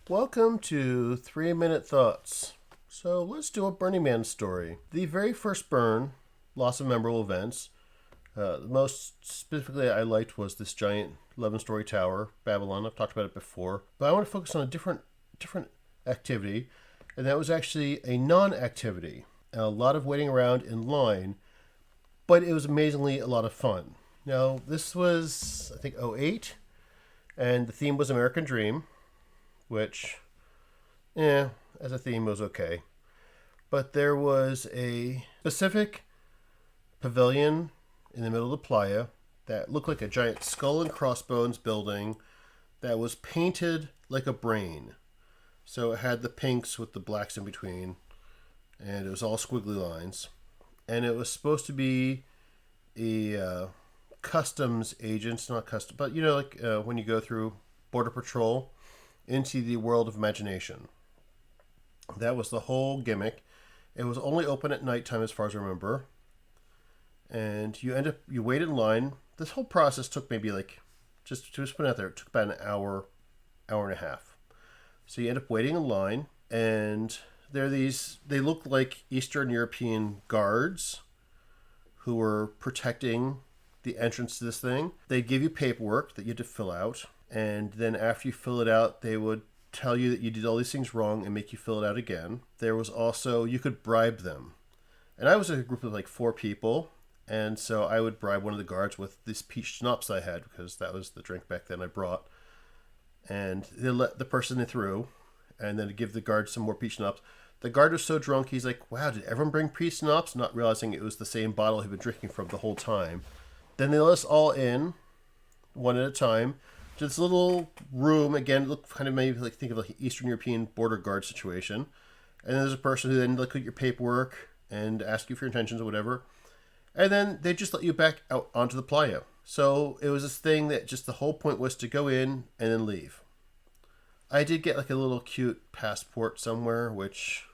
Welcome to 3-Minute Thoughts. So let's do a Burning Man story. The very first burn, lots of memorable events. The most specifically I liked was this giant 11-story tower, Babylon. I've talked about it before. But I want to focus on a different activity, and that was actually a non-activity. A lot of waiting around in line, but it was amazingly a lot of fun. Now, this was, I think, '08, and the theme was American Dream, which, as a theme was okay. But there was a specific pavilion in the middle of the playa that looked like a giant skull and crossbones building that was painted like a brain. So it had the pinks with the blacks in between, and it was all squiggly lines. And it was supposed to be a customs agent, not custom, but when you go through Border Patrol into the world of imagination. That was the whole gimmick. It was only open at nighttime, as far as I remember. And you wait in line. This whole process took maybe just to put it out there, it took about an hour and a half. So you end up waiting in line, and they look like Eastern European guards who were protecting the entrance to this thing. They give you paperwork that you had to fill out, and then after you fill it out, they would tell you that you did all these things wrong and make you fill it out again. There was also, you could bribe them. And I was in a group of 4 people, and so I would bribe one of the guards with this peach schnapps I had, because that was the drink back then I brought. And they let the person through, and then give the guard some more peach schnapps. The guard was so drunk, he's like, wow, did everyone bring peach schnapps? Not realizing it was the same bottle he'd been drinking from the whole time. Then they let us all in, one at a time, to this little room. Again, it looked kind of maybe think of an Eastern European border guard situation. And then there's a person who then look at your paperwork and ask you for your intentions or whatever. And then they just let you back out onto the playa. So it was this thing that just the whole point was to go in and then leave. I did get a little cute passport somewhere, which,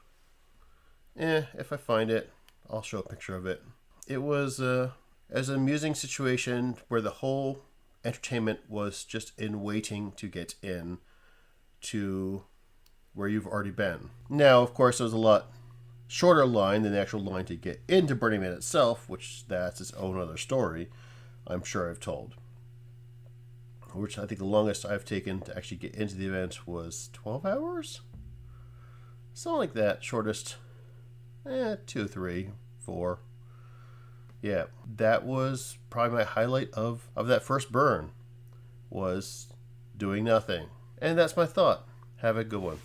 if I find it, I'll show a picture of it. It was as an amusing situation where the whole entertainment was just in waiting to get in to where you've already been. Now, of course, there was a lot shorter line than the actual line to get into Burning Man itself, which that's its own other story, I'm sure I've told. Which I think the longest I've taken to actually get into the event was 12 hours? Something like that. Shortest, 2, 3, 4. Yeah, that was probably my highlight of that first burn, was doing nothing. And that's my thought. Have a good one.